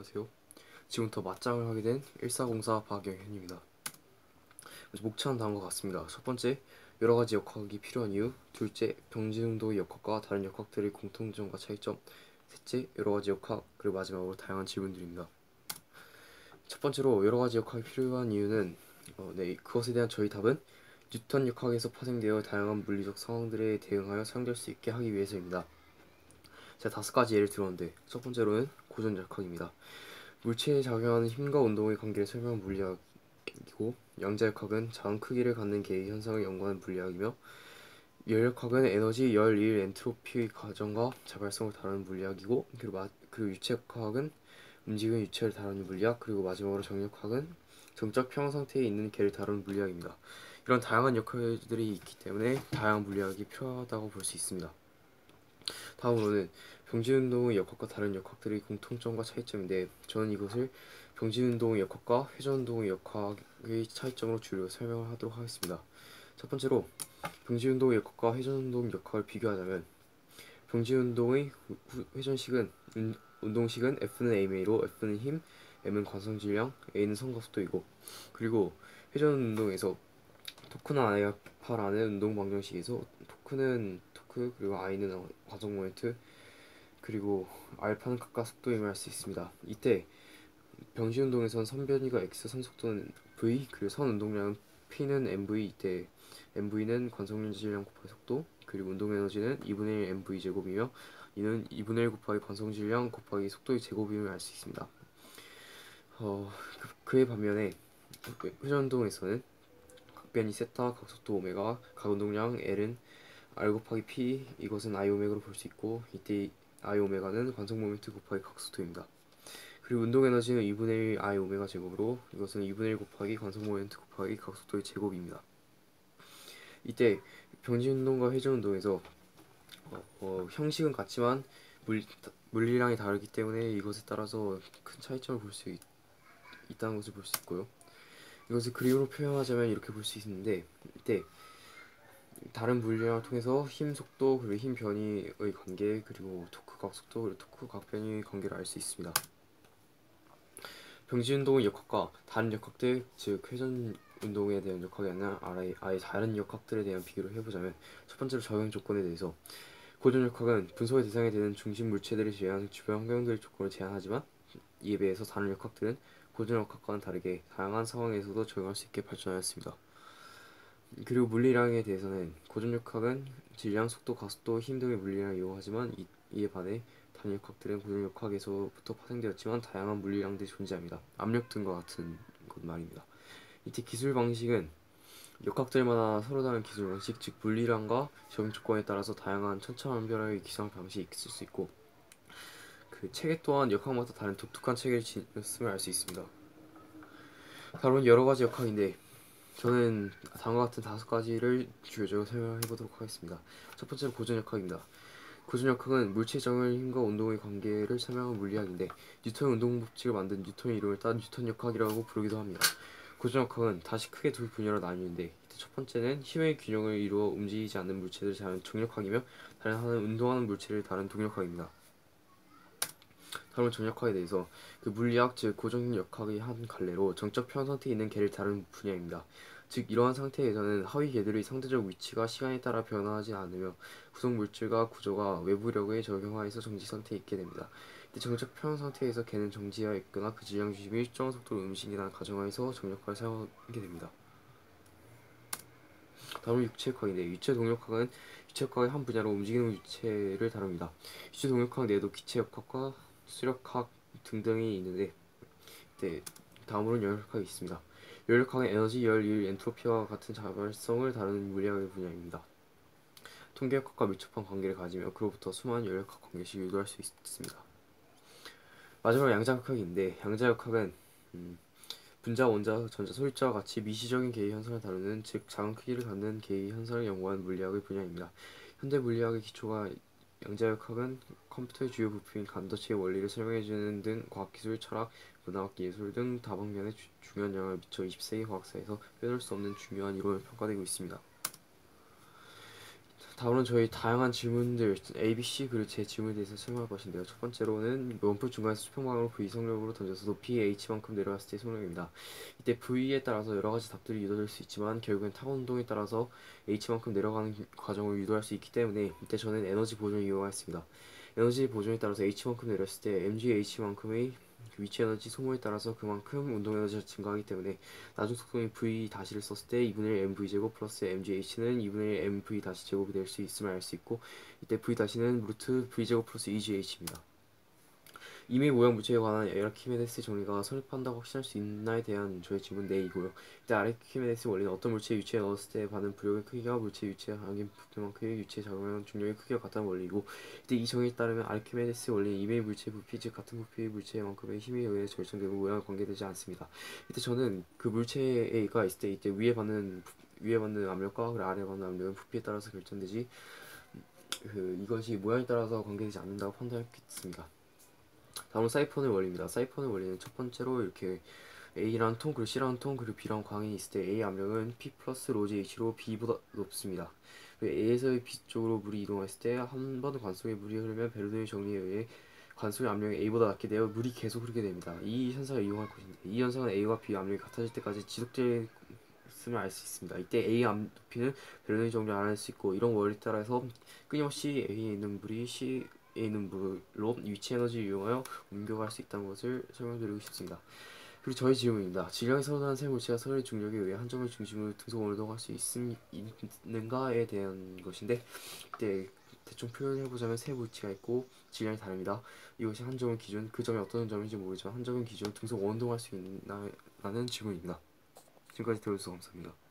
안녕하세요. 지금부터 맞짱을 하게 된 1404 박영현입니다. 먼저 목차는 다음과 같습니다. 첫 번째, 여러 가지 역학이 필요한 이유. 둘째, 병진운동의 역학과 다른 역학들의 공통점과 차이점. 셋째, 여러 가지 역학. 그리고 마지막으로 다양한 질문들입니다. 첫 번째로 여러 가지 역학이 필요한 이유는 그것에 대한 저희 답은 뉴턴 역학에서 파생되어 다양한 물리적 상황들에 대응하여 사용될 수 있게 하기 위해서입니다. 제가 5가지 예를 들었는데, 첫 번째로는 고전 역학입니다. 물체에 작용하는 힘과 운동의 관계를 설명한 물리학이고, 양자역학은 작은 크기를 갖는 개의 현상을 연구하는 물리학이며, 열역학은 에너지, 열, 일, 엔트로피의 과정과 자발성을 다루는 물리학이고, 그리고 유체역학은 움직이는 유체를 다루는 물리학, 그리고 마지막으로 정역학은 정적 평형 상태에 있는 개를 다루는 물리학입니다. 이런 다양한 역할들이 있기 때문에 다양한 물리학이 필요하다고 볼 수 있습니다. 다음으로는 병진운동의 역학과 다른 역학들의 공통점과 차이점인데, 저는 이것을 병진운동의 역학과 회전운동의 역학의 차이점으로 줄여 설명을 하도록 하겠습니다. 첫 번째로 병진운동의 역학과 회전운동 역학을 비교하자면, 병진운동의 회전식은 운동식은 F는 A매로, F는 힘, M은 관성질량, A는 선각속도이고, 그리고 회전운동에서 토크나 알파라는 운동 방정식에서 토크는 토크, 그리고 I는 과속 모멘트, 그리고 알파는 각각 속도임을 알 수 있습니다. 이때 병시운동에선 선변이가 x, 선속도는 v, 그리고 선운동량은 p는 mv. 이때 mv는 관성질량 곱하기 속도, 그리고 운동에너지는 2분의 1 mv 제곱이며, 이는 2분의 1 곱하기 관성질량 곱하기 속도의 제곱임을 알 수 있습니다. 그에 반면에 회전운동에서는 각변이 세타, 각속도 오메가, 각운동량 l은 r 곱하기 p, 이것은 i 오메가로 볼 수 있고, 이때 i 오메가는 관성 모멘트 곱하기 각속도입니다. 그리고 운동 에너지는 2분의 1 i 오메가 제곱으로, 이것은 2분의 1 곱하기 관성 모멘트 곱하기 각속도의 제곱입니다. 이때 병진 운동과 회전 운동에서 형식은 같지만 물리량이 다르기 때문에 이것에 따라서 큰 차이점을 볼 수 있다는 것을 볼 수 있고요. 이것을 그림으로 표현하자면 이렇게 볼 수 있는데, 이때 다른 물리량을 통해서 힘 속도, 그리고 힘 변이의 관계, 그리고 토크 각 속도, 그리고 토크 각 변이의 관계를 알 수 있습니다. 병진운동의 역학과 다른 역학들, 즉 회전 운동에 대한 역학이 아니라 아예 다른 역학들에 대한 비교를 해보자면, 첫 번째로 적용 조건에 대해서, 고전 역학은 분석의 대상이 되는 중심 물체들이 제한 주변 환경들의 조건을 제한하지만, 이에 비해서 다른 역학들은 고전 역학과는 다르게 다양한 상황에서도 적용할 수 있게 발전하였습니다. 그리고 물리량에 대해서는 고전 역학은 질량, 속도, 가속도, 힘 등의 물리량을 이용하지만, 이에 반해 다른 역학들은 고전 역학에서부터 파생되었지만 다양한 물리량들이 존재합니다. 압력 등과 같은 것 말입니다. 이때 기술 방식은 역학들마다 서로 다른 기술 방식, 즉 물리량과 적용 조건에 따라서 다양한 천차만별의 기상 방식이 있을 수 있고, 그 체계 또한 역학마다 다른 독특한 체계를 지녔음을 알 수 있습니다. 다른 여러 가지 역학인데, 저는 다음과 같은 5가지를 주요적으로 설명해 보도록 하겠습니다. 첫 번째로 고전역학입니다. 고전역학은 물체적인 힘과 운동의 관계를 설명한 물리학인데, 뉴턴의 운동 법칙을 만든 뉴턴의 이름을 따 뉴턴역학이라고 부르기도 합니다. 고전역학은 다시 크게 두 분야로 나뉘는데, 첫 번째는 힘의 균형을 이루어 움직이지 않는 물체들을 다루는 정역학이며, 다른 하나는 운동하는 물체를 다루는 동역학입니다. 다음은 정역학에 대해서, 그 물리학 즉 고전역학의 한 갈래로 정적 평형 상태에 있는 개를 다루는 분야입니다. 즉 이러한 상태에서는 하위 개들의 상대적 위치가 시간에 따라 변화하지 않으며 구성 물질과 구조가 외부력에 적용하여서 정지 상태에 있게 됩니다. 이때 정적 평형 상태에서 개는 정지하여 있거나 그 질량 중심이 일정한 속도로 움직이는 가정하에서 정역학을 사용하게 됩니다. 다음은 유체역학인데, 유체동역학은 유체역학의 한 분야로 움직이는 유체를 다룹니다. 유체동역학 내에도 기체역학과 수력학 등등이 있는데, 네, 다음으로는 열역학이 있습니다. 열역학은 에너지, 열, 일, 엔트로피와 같은 자발성을 다루는 물리학의 분야입니다. 통계역학과 밀접한 관계를 가지며 그로부터 수많은 열역학 관계식을 유도할 수 있습니다. 마지막으로 양자역학인데, 양자역학은 분자, 원자, 전자, 소유자와 같이 미시적인 개의 현상을 다루는, 즉 작은 크기를 갖는 개의 현상을 연구하는 물리학의 분야입니다. 현대 물리학의 기초가 양자역학은 컴퓨터의 주요 부품인 감도체의 원리를 설명해주는 등 과학기술, 철학, 문학, 예술 등 다방면에 중요한 영향을 미쳐 20세기 과학사에서 빼놓을 수 없는 중요한 이론으로 평가되고 있습니다. 다음은 저희 다양한 질문들 A, B, C 그리고 제 질문에 대해서 설명할 것인데요. 첫 번째로는 원뿔 중간에서 수평방향으로 V 성력으로 던져서 높이 H만큼 내려갔을 때의 속력입니다. 이때 V에 따라서 여러 가지 답들이 유도될 수 있지만 결국엔 타원 운동에 따라서 H만큼 내려가는 과정을 유도할 수 있기 때문에 이때 저는 에너지 보존을 이용하였습니다. 에너지 보존에 따라서 H만큼 내렸을 때 mgH만큼의 위치 에너지 소모에 따라서 그만큼 운동 에너지가 증가하기 때문에 나중 속도인 v 다시를 썼을 때 2분의 1 mv 제곱 플러스 mgh는 2분의 1 mv 다시 제곱이 될 수 있음을 알 수 있고 이때 v 다시는 루트 v 제곱 플러스 2gh입니다. 이미 모형 물체에 관한 아르키메데스 정리가 성립한다고 확신할 수 있나에 대한 저의 질문 네이고요. 이때 아르키메데스 원리는 어떤 물체의 유체에 넣었을 때 받는 부력의 크기가 물체의 유체에 담긴 부피만큼의 유체에 작용하는 중력의 크기와 같다는 원리이고 이때 이 정의에 따르면 아르키메데스 원리는 이미 물체의 부피 즉 같은 부피의 물체만큼의 힘에 의해 결정되고 모양과 관계되지 않습니다. 이때 저는 그 물체가 있을 때 이때 위에 받는 압력과 아래에 받는 압력은 부피에 따라서 결정되지 이것이 모양에 따라서 관계되지 않는다고 판단했습니다. 다음은 사이폰의 원리입니다. 사이폰의 원리는 첫 번째로 이렇게 A라는 통, 그리고 C라는 통, 그리고 B라는 광이 있을 때 A 압력은 P 플러스 로지 H로 B보다 높습니다. 그리고 A에서의 B 쪽으로 물이 이동했을 때 한 번 관 속에 물이 흐르면 베르노의 정리에 의해 관 속의 압력이 A보다 낮게 되어 물이 계속 흐르게 됩니다. 이 현상을 이용할 것인데 이 현상은 A와 B 압력이 같아질 때까지 지속될 있음을 알 수 있습니다. 이때 A 압 높이는 베르노의 정리를 알아낼 수 있고 이런 원리에 따라서 끊임없이 A에 있는 물이 C에 있는 물로 위치 에너지를 이용하여 옮겨갈 수 있다는 것을 설명드리고 싶습니다. 그리고 저희 질문입니다. 질량이 서로 다른 세 물체가 서로의 중력에 의해 한 점을 중심으로 등속을 이동할 수 있는가에 대한 것인데 이때 대충 표현해보자면 세 물체가 있고 질량이 다릅니다. 이것이 한 점은 기준, 그 점이 어떤 점인지 모르지만 한 점은 기준 등속 원동할 수 있나라는 질문입니다. 지금까지 들어주셔서 감사합니다.